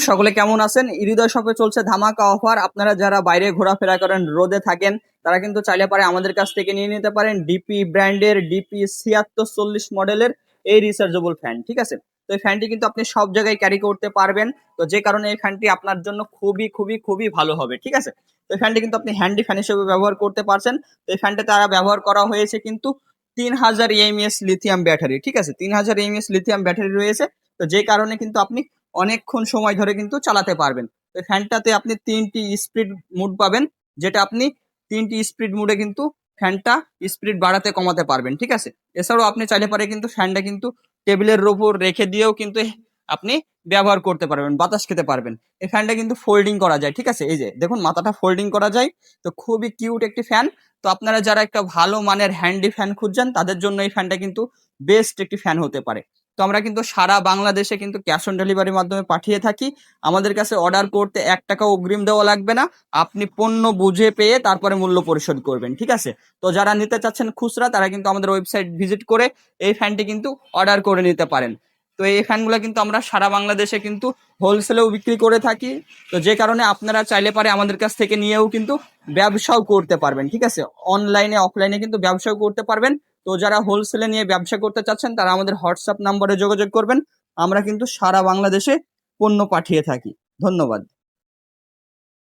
সকলে কেমন আছেন? হৃদয় শপে চলছে ধামাকা অফার। আপনারা যারা বাইরে ঘোরাফেরা করেন, রোদে থাকেন, তারা কিন্তু চাইলে পারে আমাদের কাছ থেকে নিয়ে নিতে পারেন ডিপি ব্র্যান্ডের ডিপি 7640 মডেলের এই রিচার্জেবল ফ্যান। ঠিক আছে, তো এই ফ্যানটি কিন্তু আপনি সব জায়গায় ক্যারি করতে পারবেন। তো যে কারণে এই ফ্যানটি আপনার জন্য খুবই খুবই খুবই ভালো হবে। ঠিক আছে, তো এই ফ্যানটি কিন্তু আপনি হ্যান্ডি ফ্যান হিসেবে ব্যবহার করতে পারছেন। তো এই ফ্যানটা তারা ব্যবহার করা হয়েছে কিন্তু 3000 এমএএস লিথিয়াম ব্যাটারি। ঠিক আছে, 3000 এমএএস লিথিয়াম ব্যাটারি রয়েছে। তো যে কারণে কিন্তু আপনি অনেকক্ষণ সময় ধরে কিন্তু চালাতে পারবেন। তো ফ্যানটাতে আপনি 3টি স্পিড মুড পাবেন, যেটা আপনি 3টি স্পিড মুডে কিন্তু ফ্যানটা স্পিড বাড়াতে কমাতে পারবেন। ঠিক আছে, এছাড়াও আপনি চাইলে পারে কিন্তু ফ্যানটা কিন্তু টেবিলের উপর রেখে দিয়েও কিন্তু আপনি ব্যবহার করতে পারবেন, বাতাস খেতে পারবেন। এই ফ্যানটা কিন্তু ফোল্ডিং করা যায়। ঠিক আছে, এই যে দেখুন মাথাটা ফোল্ডিং করা যায়। তো খুবই কিউট একটি ফ্যান। তো আপনারা যারা একটা ভালো মানের হ্যান্ডি ফ্যান খুঁজছেন, তাদের জন্য এই ফ্যানটা কিন্তু বেস্ট একটি ফ্যান হতে পারে। তো আমরা কিন্তু সারা বাংলাদেশে কিন্তু ক্যাশ অন ডেলিভারির মাধ্যমে পাঠিয়ে থাকি। আমাদের কাছে অর্ডার করতে 1 টাকাও অগ্রিম দেওয়া লাগবে না। আপনি পণ্য বুঝে পেয়ে তারপরে মূল্য পরিশোধ করবেন। ঠিক আছে, তো যারা নিতে চাচ্ছেন খুচরা, তারা কিন্তু আমাদের ওয়েবসাইট ভিজিট করে এই ফ্যানটি কিন্তু অর্ডার করে নিতে পারেন। তো এই ফ্যানগুলো কিন্তু আমরা সারা বাংলাদেশে কিন্তু হোলসেলেও বিক্রি করে থাকি। তো যে কারণে আপনারা চাইলে পারে আমাদের কাছ থেকে নিয়েও কিন্তু ব্যবসাও করতে পারবেন। ঠিক আছে, অনলাইনে অফলাইনে কিন্তু ব্যবসাও করতে পারবেন। তো যারা হোলসেলে নিয়ে ব্যবসা করতে চাচ্ছেন, তারা আমাদের হোয়াটসঅ্যাপ নম্বরে যোগাযোগ করবেন। আমরা কিন্তু সারা বাংলাদেশে পণ্য পাঠিয়ে থাকি। ধন্যবাদ।